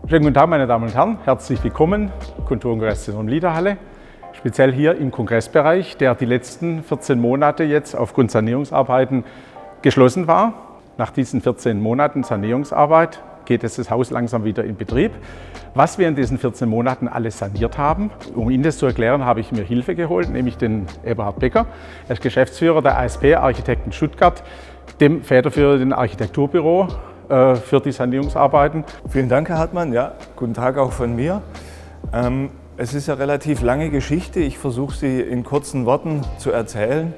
Schönen guten Tag, meine Damen und Herren. Herzlich willkommen im Kulturkongresszentrum Liederhalle. Speziell hier im Kongressbereich, der die letzten 14 Monate jetzt aufgrund Sanierungsarbeiten geschlossen war. Nach diesen 14 Monaten Sanierungsarbeit geht das Haus langsam wieder in Betrieb. Was wir in diesen 14 Monaten alles saniert haben, um Ihnen das zu erklären, habe ich mir Hilfe geholt, nämlich den Eberhard Becker. Er ist Geschäftsführer der ASP Architekten Stuttgart, dem federführenden Architekturbüro für die Sanierungsarbeiten. Vielen Dank, Herr Hartmann. Ja, guten Tag auch von mir. Es ist eine relativ lange Geschichte. Ich versuche sie in kurzen Worten zu erzählen.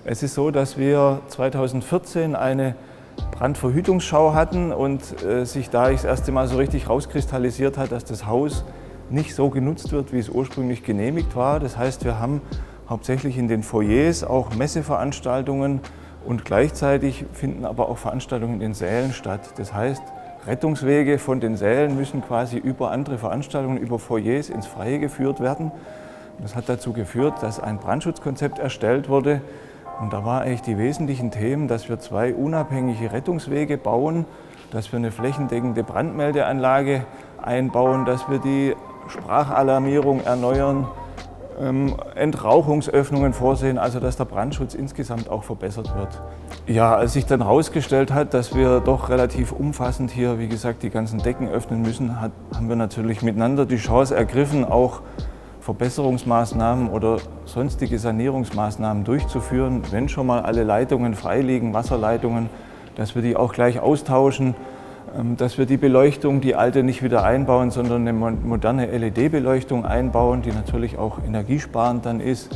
Es ist so, dass wir 2014 eine Brandverhütungsschau hatten und sich da das erste Mal so richtig rauskristallisiert hat, dass das Haus nicht so genutzt wird, wie es ursprünglich genehmigt war. Das heißt, wir haben hauptsächlich in den Foyers auch Messeveranstaltungen und gleichzeitig finden aber auch Veranstaltungen in den Sälen statt. Das heißt, Rettungswege von den Sälen müssen quasi über andere Veranstaltungen, über Foyers ins Freie geführt werden. Das hat dazu geführt, dass ein Brandschutzkonzept erstellt wurde. Und da waren eigentlich die wesentlichen Themen, dass wir 2 unabhängige Rettungswege bauen, dass wir eine flächendeckende Brandmeldeanlage einbauen, dass wir die Sprachalarmierung erneuern, Entrauchungsöffnungen vorsehen, also dass der Brandschutz insgesamt auch verbessert wird. Ja, als sich dann herausgestellt hat, dass wir doch relativ umfassend hier, wie gesagt, die ganzen Decken öffnen müssen, haben wir natürlich miteinander die Chance ergriffen, auch Verbesserungsmaßnahmen oder sonstige Sanierungsmaßnahmen durchzuführen, wenn schon mal alle Leitungen frei liegen, Wasserleitungen, dass wir die auch gleich austauschen, dass wir die Beleuchtung, die alte, nicht wieder einbauen, sondern eine moderne LED-Beleuchtung einbauen, die natürlich auch energiesparend dann ist.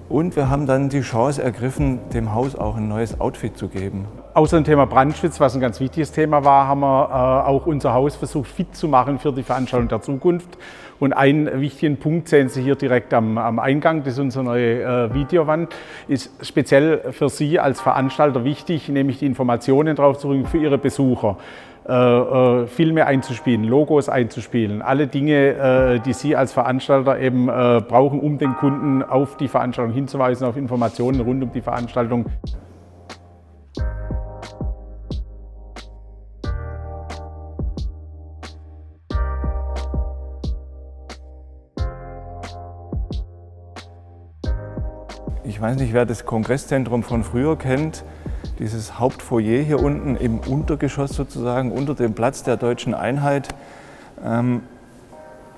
Und wir haben dann die Chance ergriffen, dem Haus auch ein neues Outfit zu geben. Außer dem Thema Brandschutz, was ein ganz wichtiges Thema war, haben wir auch unser Haus versucht fit zu machen für die Veranstaltung der Zukunft. Und einen wichtigen Punkt sehen Sie hier direkt am Eingang, das ist unsere neue Videowand, ist speziell für Sie als Veranstalter wichtig, nämlich die Informationen drauf zu bringen für Ihre Besucher. Filme einzuspielen, Logos einzuspielen, alle Dinge, die Sie als Veranstalter eben brauchen, um den Kunden auf die Veranstaltung hinzuweisen, auf Informationen rund um die Veranstaltung. Ich weiß nicht, wer das Kongresszentrum von früher kennt. Dieses Hauptfoyer hier unten im Untergeschoss sozusagen, unter dem Platz der Deutschen Einheit.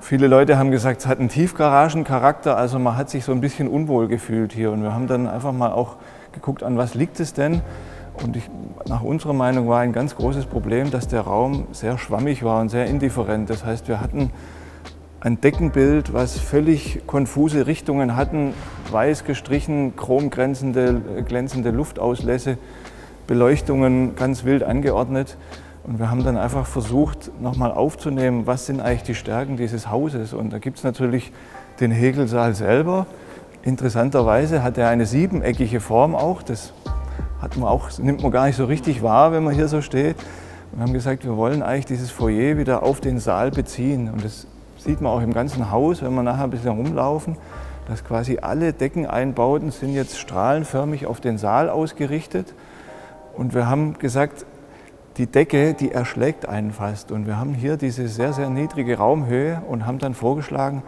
Viele Leute haben gesagt, es hat einen Tiefgaragencharakter, also man hat sich so ein bisschen unwohl gefühlt hier. Und wir haben dann einfach mal auch geguckt, an was liegt es denn? Und nach unserer Meinung war ein ganz großes Problem, dass der Raum sehr schwammig war und sehr indifferent. Das heißt, wir hatten ein Deckenbild, was völlig konfuse Richtungen hatten, weiß gestrichen, chromglänzende Luftauslässe, Beleuchtungen ganz wild angeordnet. Und wir haben dann einfach versucht, nochmal aufzunehmen, was sind eigentlich die Stärken dieses Hauses. Und da gibt es natürlich den Hegelsaal selber. Interessanterweise hat er eine 7-eckige Form auch. Das nimmt man gar nicht so richtig wahr, wenn man hier so steht. Und haben gesagt, wir wollen eigentlich dieses Foyer wieder auf den Saal beziehen. Und das sieht man auch im ganzen Haus, wenn wir nachher ein bisschen rumlaufen, dass quasi alle Deckeneinbauten sind jetzt strahlenförmig auf den Saal ausgerichtet. Und wir haben gesagt, die Decke, die erschlägt einen fast. Und wir haben hier diese sehr, sehr niedrige Raumhöhe und haben dann vorgeschlagen,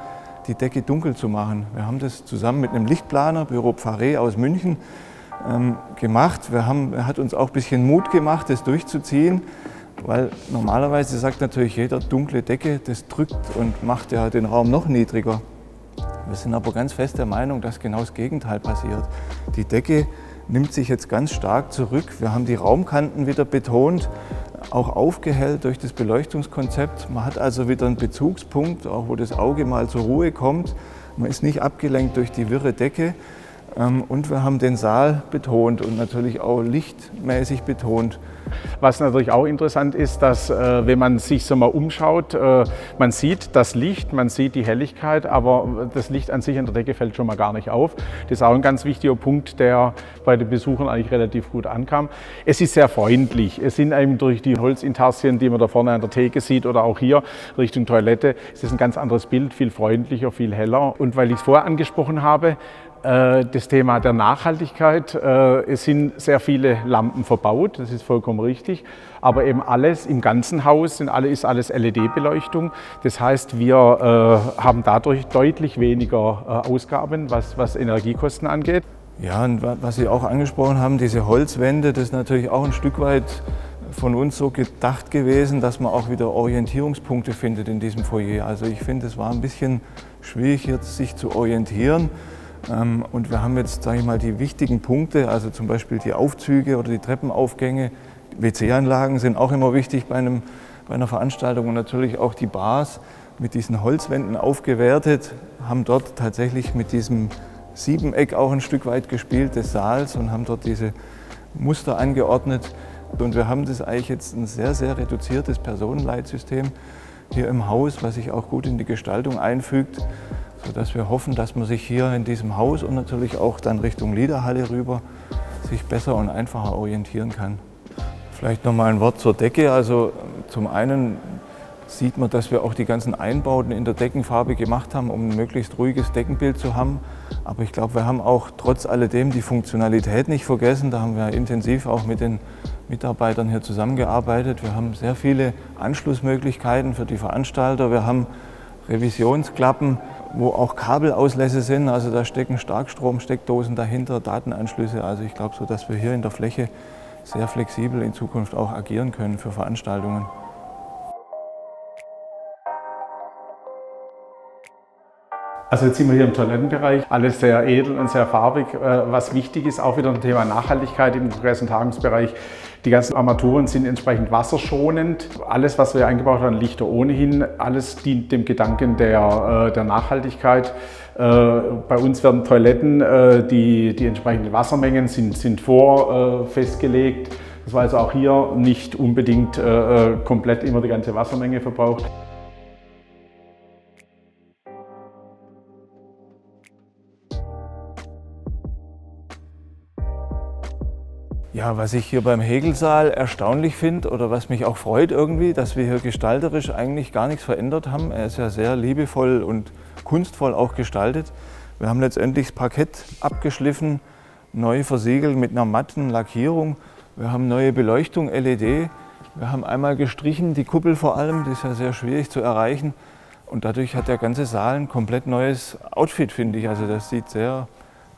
die Decke dunkel zu machen. Wir haben das zusammen mit einem Lichtplaner, Büro Pfarré aus München, gemacht. Er hat uns auch ein bisschen Mut gemacht, das durchzuziehen. Weil normalerweise sagt natürlich jeder, dunkle Decke, das drückt und macht ja den Raum noch niedriger. Wir sind aber ganz fest der Meinung, dass genau das Gegenteil passiert. Die Decke nimmt sich jetzt ganz stark zurück. Wir haben die Raumkanten wieder betont, auch aufgehellt durch das Beleuchtungskonzept. Man hat also wieder einen Bezugspunkt, auch wo das Auge mal zur Ruhe kommt. Man ist nicht abgelenkt durch die wirre Decke. Und wir haben den Saal betont und natürlich auch lichtmäßig betont. Was natürlich auch interessant ist, dass wenn man sich so mal umschaut, man sieht das Licht, man sieht die Helligkeit, aber das Licht an sich an der Decke fällt schon mal gar nicht auf. Das ist auch ein ganz wichtiger Punkt, der bei den Besuchern eigentlich relativ gut ankam. Es ist sehr freundlich. Es sind eben durch die Holzintarsien, die man da vorne an der Theke sieht oder auch hier Richtung Toilette, es ist ein ganz anderes Bild, viel freundlicher, viel heller. Und weil ich es vorher angesprochen habe, Das Thema der Nachhaltigkeit. Es sind sehr viele Lampen verbaut, das ist vollkommen richtig, aber eben alles im ganzen Haus ist alles LED-Beleuchtung. Das heißt, wir haben dadurch deutlich weniger Ausgaben, was Energiekosten angeht. Ja, und was Sie auch angesprochen haben, diese Holzwände, das ist natürlich auch ein Stück weit von uns so gedacht gewesen, dass man auch wieder Orientierungspunkte findet in diesem Foyer. Also ich finde, es war ein bisschen schwierig, jetzt sich zu orientieren. Und wir haben jetzt, sage ich mal, die wichtigen Punkte, also zum Beispiel die Aufzüge oder die Treppenaufgänge, WC-Anlagen sind auch immer wichtig bei einer Veranstaltung und natürlich auch die Bars mit diesen Holzwänden aufgewertet, haben dort tatsächlich mit diesem Siebeneck auch ein Stück weit gespielt des Saals und haben dort diese Muster angeordnet. Und wir haben das eigentlich jetzt ein sehr, sehr reduziertes Personenleitsystem hier im Haus, was sich auch gut in die Gestaltung einfügt, sodass wir hoffen, dass man sich hier in diesem Haus und natürlich auch dann Richtung Liederhalle rüber sich besser und einfacher orientieren kann. Vielleicht noch mal ein Wort zur Decke. Also zum einen sieht man, dass wir auch die ganzen Einbauten in der Deckenfarbe gemacht haben, um ein möglichst ruhiges Deckenbild zu haben. Aber ich glaube, wir haben auch trotz alledem die Funktionalität nicht vergessen. Da haben wir intensiv auch mit den Mitarbeitern hier zusammengearbeitet. Wir haben sehr viele Anschlussmöglichkeiten für die Veranstalter. Wir haben Revisionsklappen, wo auch Kabelauslässe sind. Also da stecken Starkstromsteckdosen dahinter, Datenanschlüsse. Also ich glaube so, dass wir hier in der Fläche sehr flexibel in Zukunft auch agieren können für Veranstaltungen. Also jetzt sind wir hier im Toilettenbereich, alles sehr edel und sehr farbig. Was wichtig ist, auch wieder ein Thema Nachhaltigkeit im Kongress- und Tagungsbereich. Die ganzen Armaturen sind entsprechend wasserschonend. Alles, was wir eingebaut haben, Lichter ohnehin, alles dient dem Gedanken der Nachhaltigkeit. Bei uns werden Toiletten, die entsprechenden Wassermengen sind festgelegt. Das war also auch hier nicht unbedingt komplett immer die ganze Wassermenge verbraucht. Ja, was ich hier beim Hegelsaal erstaunlich finde oder was mich auch freut irgendwie, dass wir hier gestalterisch eigentlich gar nichts verändert haben. Er ist ja sehr liebevoll und kunstvoll auch gestaltet. Wir haben letztendlich das Parkett abgeschliffen, neu versiegelt mit einer matten Lackierung. Wir haben neue Beleuchtung LED. Wir haben einmal gestrichen, die Kuppel vor allem, die ist ja sehr schwierig zu erreichen. Und dadurch hat der ganze Saal ein komplett neues Outfit, finde ich. Also das sieht sehr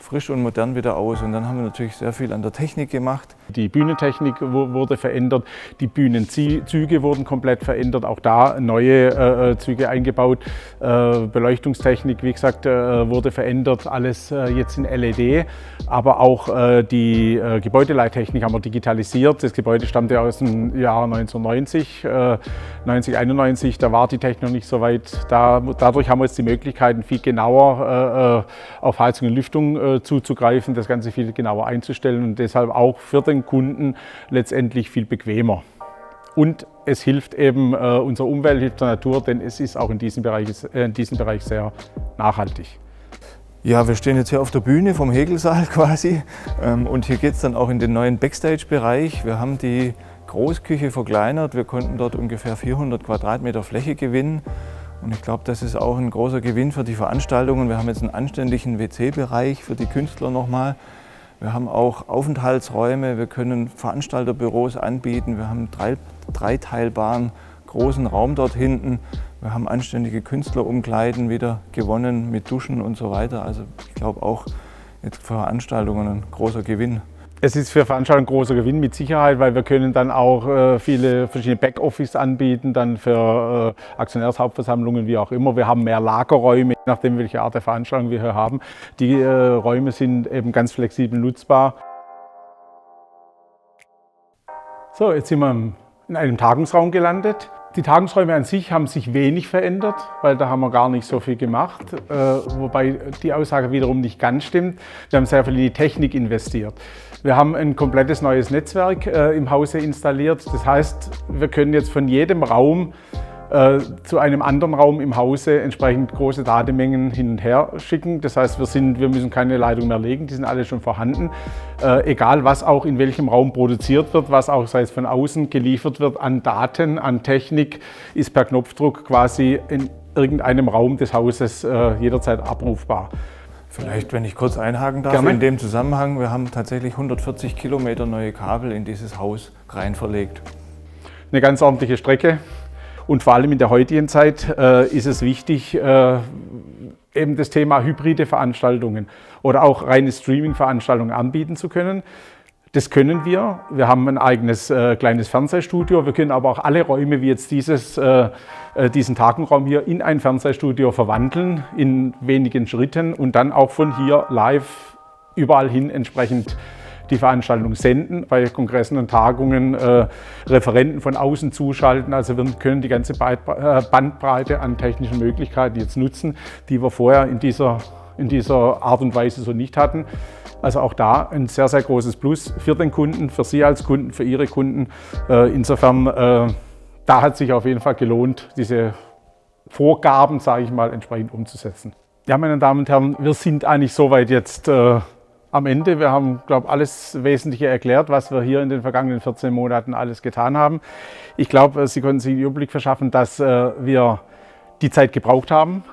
frisch und modern wieder aus. Und dann haben wir natürlich sehr viel an der Technik gemacht. Die Bühnentechnik wurde verändert, die Bühnenzüge wurden komplett verändert, auch da neue Züge eingebaut. Beleuchtungstechnik, wie gesagt, wurde verändert, alles jetzt in LED. Aber auch die Gebäudeleittechnik haben wir digitalisiert. Das Gebäude stammt ja aus dem Jahr 1990, 1991, da war die Technik noch nicht so weit. Dadurch haben wir jetzt die Möglichkeiten, viel genauer auf Heizung und Lüftung zuzugreifen, das Ganze viel genauer einzustellen und deshalb auch für den Kunden letztendlich viel bequemer. Und es hilft eben unserer Umwelt, hilft der Natur, denn es ist auch in diesem Bereich sehr nachhaltig. Ja, wir stehen jetzt hier auf der Bühne vom Hegelsaal quasi und hier geht es dann auch in den neuen Backstage-Bereich. Wir haben die Großküche verkleinert, wir konnten dort ungefähr 400 Quadratmeter Fläche gewinnen. Und ich glaube, das ist auch ein großer Gewinn für die Veranstaltungen. Wir haben jetzt einen anständigen WC-Bereich für die Künstler nochmal. Wir haben auch Aufenthaltsräume, wir können Veranstalterbüros anbieten. Wir haben einen dreiteilbaren großen Raum dort hinten. Wir haben anständige Künstlerumkleiden wieder gewonnen mit Duschen und so weiter. Also ich glaube auch jetzt für Veranstaltungen ein großer Gewinn. Es ist für Veranstaltungen ein großer Gewinn mit Sicherheit, weil wir können dann auch viele verschiedene Backoffice anbieten, dann für Aktionärshauptversammlungen, wie auch immer. Wir haben mehr Lagerräume, je nachdem welche Art der Veranstaltung wir hier haben. Die Räume sind eben ganz flexibel nutzbar. So, jetzt sind wir in einem Tagungsraum gelandet. Die Tagungsräume an sich haben sich wenig verändert, weil da haben wir gar nicht so viel gemacht, wobei die Aussage wiederum nicht ganz stimmt. Wir haben sehr viel in die Technik investiert. Wir haben ein komplettes neues Netzwerk im Hause installiert. Das heißt, wir können jetzt von jedem Raum zu einem anderen Raum im Hause entsprechend große Datenmengen hin und her schicken. Das heißt, wir müssen keine Leitung mehr legen, die sind alle schon vorhanden. Egal, was auch in welchem Raum produziert wird, was auch sei es von außen geliefert wird an Daten, an Technik, ist per Knopfdruck quasi in irgendeinem Raum des Hauses jederzeit abrufbar. Vielleicht, wenn ich kurz einhaken darf, Gerne. in dem Zusammenhang, wir haben tatsächlich 140 Kilometer neue Kabel in dieses Haus rein verlegt. Eine ganz ordentliche Strecke und vor allem in der heutigen Zeit ist es wichtig, eben das Thema hybride Veranstaltungen oder auch reine Streaming-Veranstaltungen anbieten zu können. Das können wir. Wir haben ein eigenes kleines Fernsehstudio. Wir können aber auch alle Räume, wie jetzt diesen Tagenraum hier, in ein Fernsehstudio verwandeln, in wenigen Schritten und dann auch von hier live überall hin entsprechend die Veranstaltung senden, bei Kongressen und Tagungen Referenten von außen zuschalten. Also wir können die ganze Bandbreite an technischen Möglichkeiten jetzt nutzen, die wir vorher in dieser Art und Weise so nicht hatten. Also auch da ein sehr, sehr großes Plus für den Kunden, für Sie als Kunden, für Ihre Kunden. Insofern, da hat sich auf jeden Fall gelohnt, diese Vorgaben, sage ich mal, entsprechend umzusetzen. Ja, meine Damen und Herren, wir sind eigentlich soweit jetzt am Ende. Wir haben, glaube ich, alles Wesentliche erklärt, was wir hier in den vergangenen 14 Monaten alles getan haben. Ich glaube, Sie konnten sich einen Überblick verschaffen, dass wir die Zeit gebraucht haben,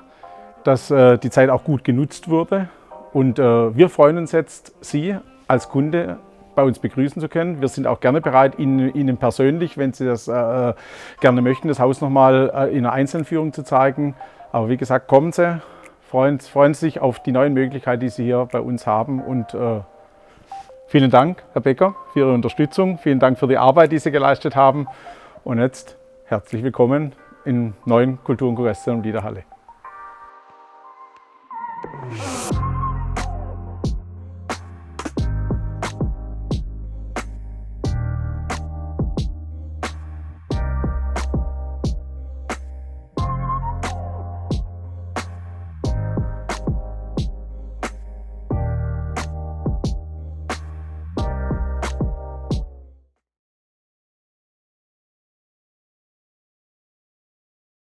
dass die Zeit auch gut genutzt wurde. Und wir freuen uns jetzt, Sie als Kunde bei uns begrüßen zu können. Wir sind auch gerne bereit, Ihnen persönlich, wenn Sie das gerne möchten, das Haus nochmal in einer Einzelführung zu zeigen. Aber wie gesagt, kommen Sie, freuen Sie sich auf die neuen Möglichkeiten, die Sie hier bei uns haben. Und vielen Dank, Herr Becker, für Ihre Unterstützung. Vielen Dank für die Arbeit, die Sie geleistet haben. Und jetzt herzlich willkommen im neuen Kultur- und Kongresszentrum Liederhalle.